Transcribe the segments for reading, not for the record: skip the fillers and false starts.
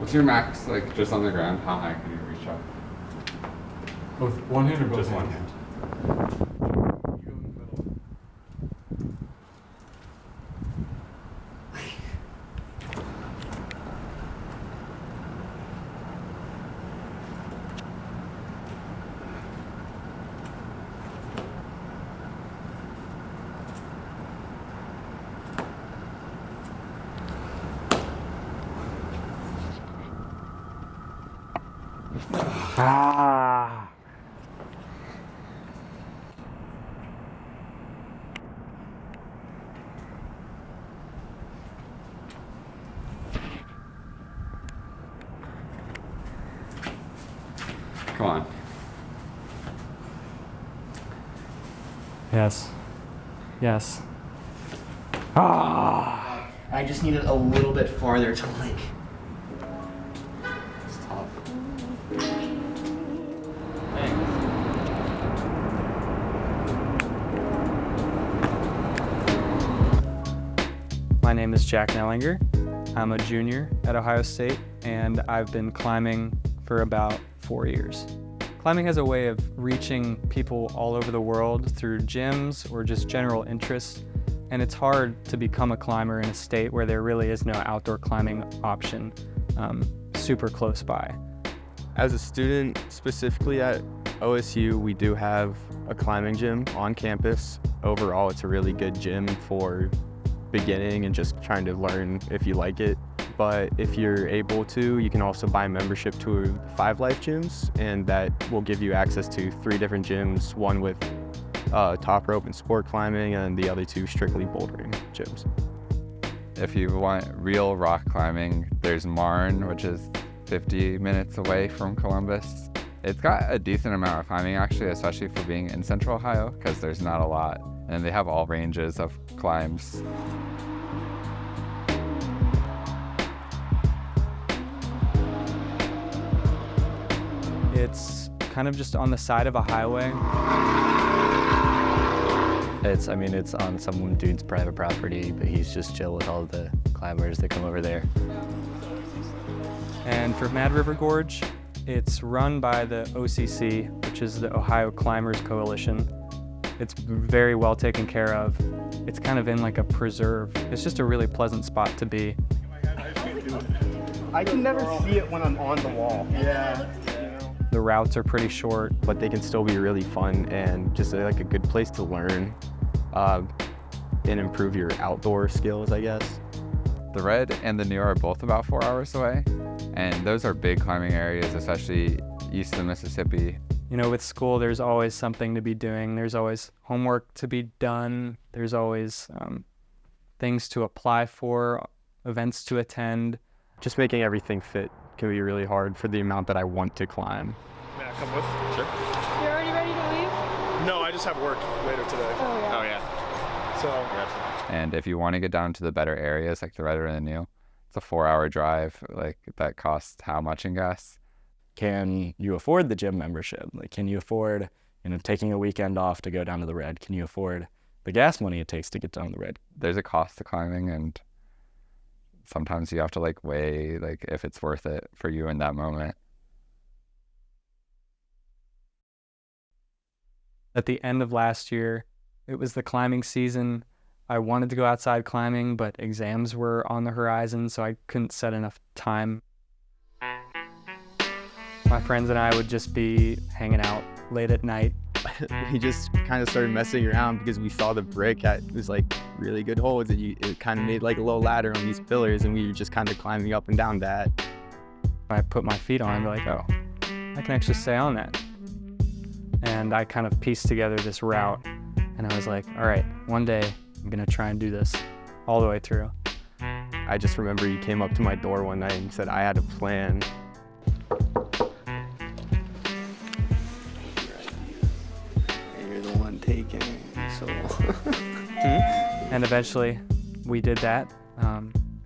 What's your max, like, just on the ground? How high can you reach up? Both one hand or both Just one hands? hand. You go in the middle. Ah. Come on. Yes. Yes. Ah. I just needed a little bit farther to like. It's tough. My name is Jack Knellinger. I'm a junior at Ohio State, and I've been climbing for about 4 years. Climbing has a way of reaching people all over the world through gyms or just general interests, and it's hard to become a climber in a state where there really is no outdoor climbing option super close by. As a student, specifically at OSU, we do have a climbing gym on campus. Overall, it's a really good gym for beginning and just trying to learn if you like it. But if you're able to, you can also buy membership to 5 Life gyms, and that will give you access to 3 different gyms, one with top rope and sport climbing, and the other 2 strictly bouldering gyms. If you want real rock climbing, there's Marne, which is 50 minutes away from Columbus. It's got a decent amount of climbing actually, especially for being in Central Ohio, because there's not a lot. And they have all ranges of climbs. It's kind of just on the side of a highway. It's on some dude's private property, but he's just chill with all the climbers that come over there. And for Mad River Gorge, it's run by the OCC, which is the Ohio Climbers Coalition. It's very well taken care of. It's kind of in like a preserve. It's just a really pleasant spot to be. I can never see it when I'm on the wall. Yeah. The routes are pretty short. But they can still be really fun and just like a good place to learn and improve your outdoor skills, I guess. The Red and the New are both about 4 hours away. And those are big climbing areas, especially east of Mississippi. You know, with school, there's always something to be doing. There's always homework to be done. There's always things to apply for, events to attend. Just making everything fit can be really hard for the amount that I want to climb. May I come with? Sure. You're already ready to leave? No, I just have work later today. Oh, yeah. So, And if you want to get down to the better areas like the Red or the New, it's a 4-hour drive. Like, that costs how much in gas? Can you afford the gym membership? Like, can you afford, taking a weekend off to go down to the Red? Can you afford the gas money it takes to get down to the Red? There's a cost to climbing, and sometimes you have to weigh if it's worth it for you in that moment. At the end of last year, it was the climbing season. I wanted to go outside climbing, but exams were on the horizon, so I couldn't set enough time. My friends and I would just be hanging out late at night. We just kind of started messing around because we saw the brick at it was really good holds, and it kind of made a low ladder on these pillars, and we were just kind of climbing up and down that. I put my feet on and be like, oh, I can actually stay on that. And I kind of pieced together this route, and I was like, all right, one day I'm gonna try and do this all the way through. I just remember you came up to my door one night and said I had a plan. You're the one taking it, so. And eventually we did that.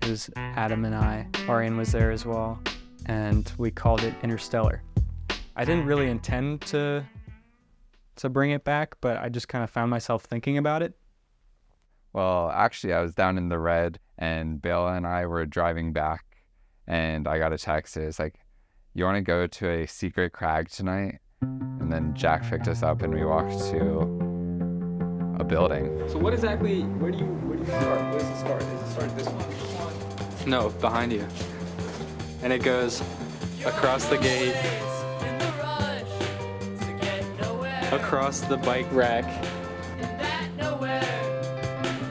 It was Adam and I. Aaryan was there as well, and we called it Interstellar. I didn't really intend to bring it back, but I just kind of found myself thinking about it. Well, actually, I was down in the Red, and Bela and I were driving back, and I got a text. It was like, you want to go to a secret crag tonight? And then Jack picked us up and we walked to a building. So what exactly, where do you start? Where does it start? Does it start this one? No, behind you. And it goes across the gate, across the bike rack.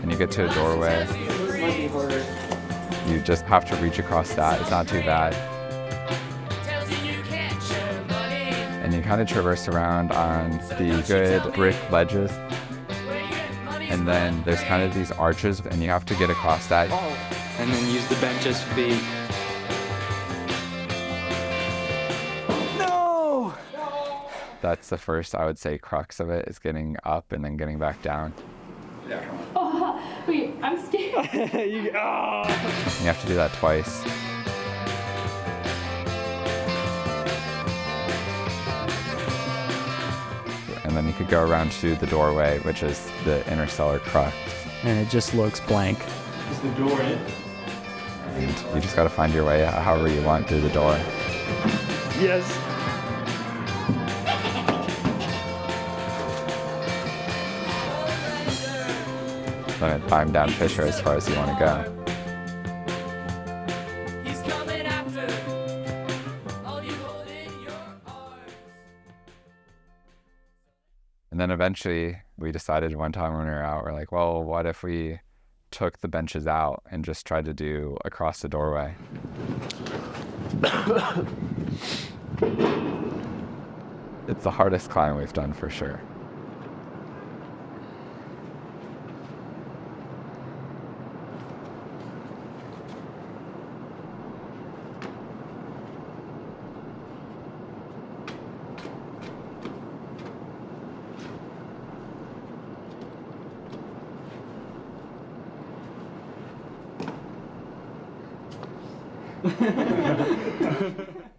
And you get to a doorway. This might be harder. You just have to reach across that. It's not too bad. And you kind of traverse around on the good brick ledges. And then there's kind of these arches, and you have to get across that. And then use the bench as feet. No! That's the first, I would say, crux of it, is getting up and then getting back down. Oh, wait, I'm scared. You have to do that twice. And then you could go around to the doorway, which is the interstellar crux. And it just looks blank. Is the door in? And you just got to find your way however you want through the door. Yes. Then climb down Fisher as far as you want to go. And then eventually we decided one time when we were out, we're like, well, what if we took the benches out and just tried to do across the doorway? It's the hardest climb we've done for sure.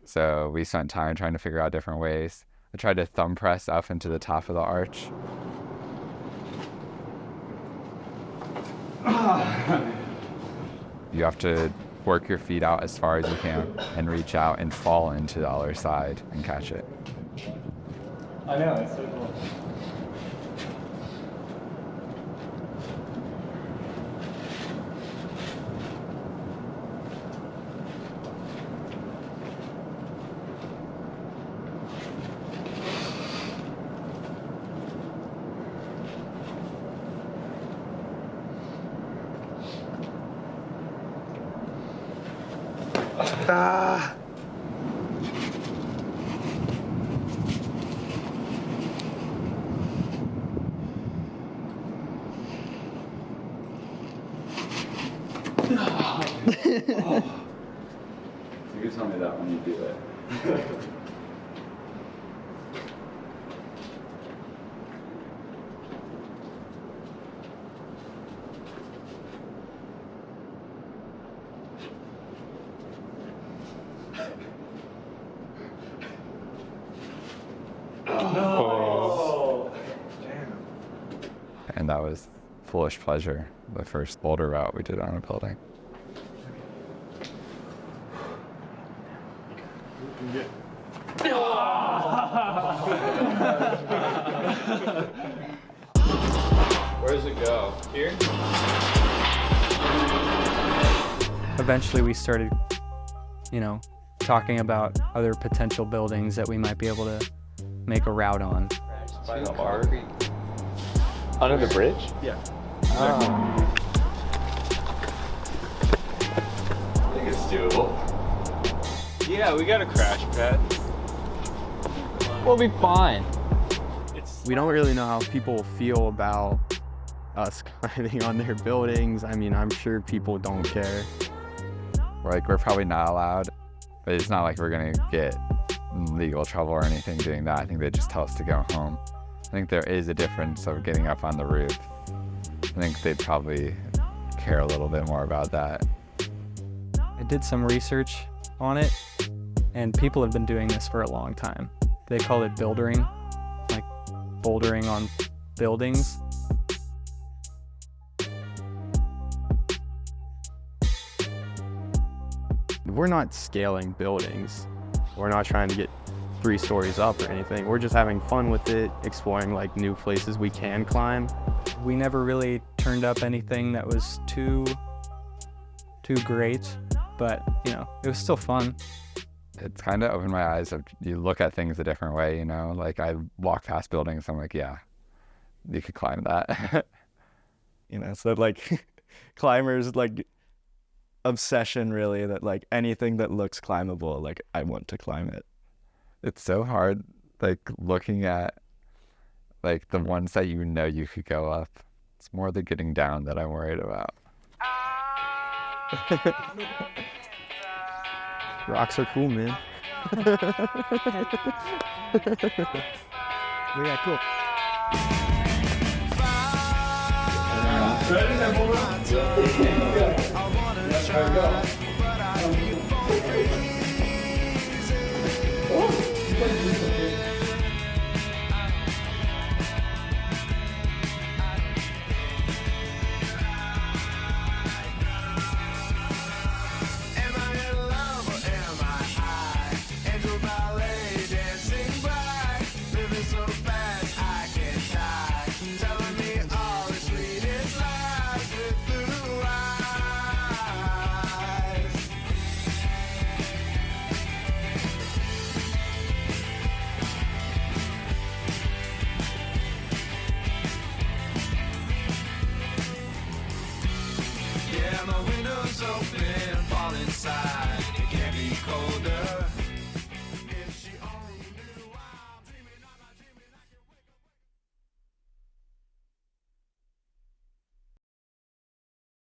So we spent time trying to figure out different ways. I tried to thumb press up into the top of the arch. You have to work your feet out as far as you can and reach out and fall into the other side and catch it. I know, it's so cool. Ah. You can tell me that when you do it. And that was foolish pleasure, the first boulder route we did on a building. Where does it go? Here? Eventually we started, talking about other potential buildings that we might be able to make a route on. By the bar. Under the bridge? Yeah. I think it's doable. Yeah, we got a crash pad. We'll be fine. We don't really know how people feel about us climbing on their buildings. I mean, I'm sure people don't care. We're probably not allowed, but it's not like we're gonna get in legal trouble or anything doing that. I think they just tell us to go home. I think there is a difference of getting up on the roof. I think they'd probably care a little bit more about that. I did some research on it, and people have been doing this for a long time. They call it buildering, like bouldering on buildings. we're not scaling buildings. We're not trying to get 3 stories up or anything. We're just having fun with it, exploring like new places we can climb. We never really turned up anything that was too great, but you know, it was still fun. It's kind of opened my eyes. You look at things a different way, you know? Like I walk past buildings, I'm like, yeah, you could climb that. You know, so like climbers like obsession really that like anything that looks climbable, like I want to climb it. It's so hard, like looking at like the ones that you know you could go up. It's more the getting down that I'm worried about. Rocks are cool, man. Yeah, cool. Ready? Then move on. There we go. Yeah, my window's open, fall inside. It can't be colder.